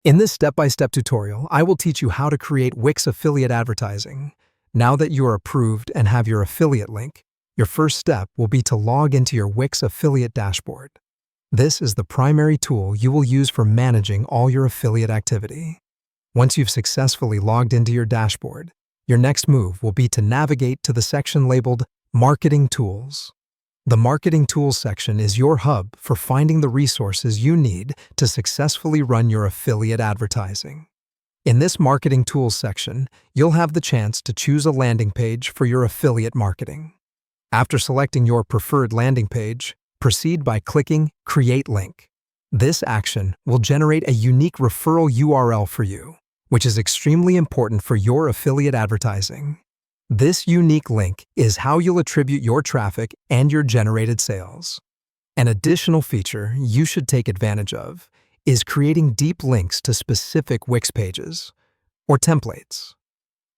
In this step-by-step tutorial, I will teach you how to create Wix affiliate advertising. Now that you are approved and have your affiliate link, your first step will be to log into your Wix affiliate dashboard. This is the primary tool you will use for managing all your affiliate activity. Once you've successfully logged into your dashboard, your next move will be to navigate to the section labeled Marketing Tools. The Marketing Tools section is your hub for finding the resources you need to successfully run your affiliate advertising. In this Marketing Tools section, you'll have the chance to choose a landing page for your affiliate marketing. After selecting your preferred landing page, proceed by clicking Create Link. This action will generate a unique referral URL for you, which is extremely important for your affiliate advertising. This unique link is how you'll attribute your traffic and your generated sales. An additional feature you should take advantage of is creating deep links to specific Wix pages or templates.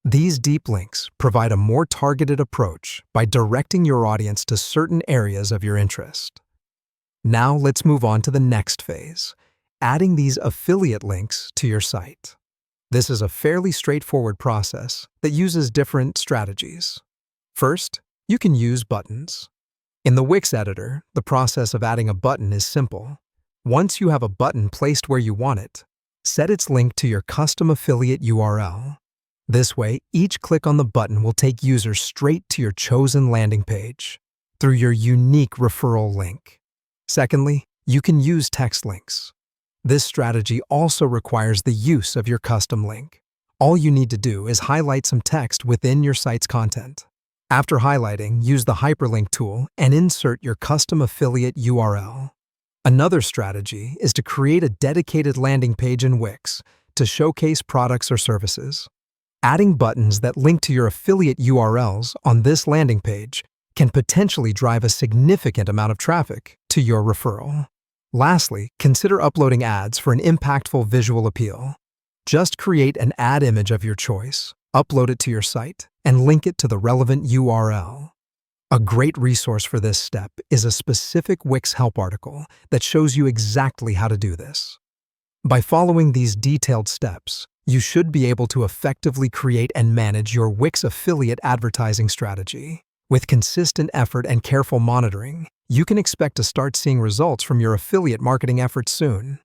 These deep links provide a more targeted approach by directing your audience to certain areas of your interest. Now let's move on to the next phase, adding these affiliate links to your site. This is a fairly straightforward process that uses different strategies. First, you can use buttons. In the Wix editor, the process of adding a button is simple. Once you have a button placed where you want it, set its link to your custom affiliate URL. This way, each click on the button will take users straight to your chosen landing page through your unique referral link. Secondly, you can use text links. This strategy also requires the use of your custom link. All you need to do is highlight some text within your site's content. After highlighting, use the hyperlink tool and insert your custom affiliate URL. Another strategy is to create a dedicated landing page in Wix to showcase products or services. Adding buttons that link to your affiliate URLs on this landing page can potentially drive a significant amount of traffic to your referral. Lastly, consider uploading ads for an impactful visual appeal. Just create an ad image of your choice, upload it to your site, and link it to the relevant URL. A great resource for this step is a specific Wix help article that shows you exactly how to do this. By following these detailed steps, you should be able to effectively create and manage your Wix affiliate advertising strategy. With consistent effort and careful monitoring, you can expect to start seeing results from your affiliate marketing efforts soon.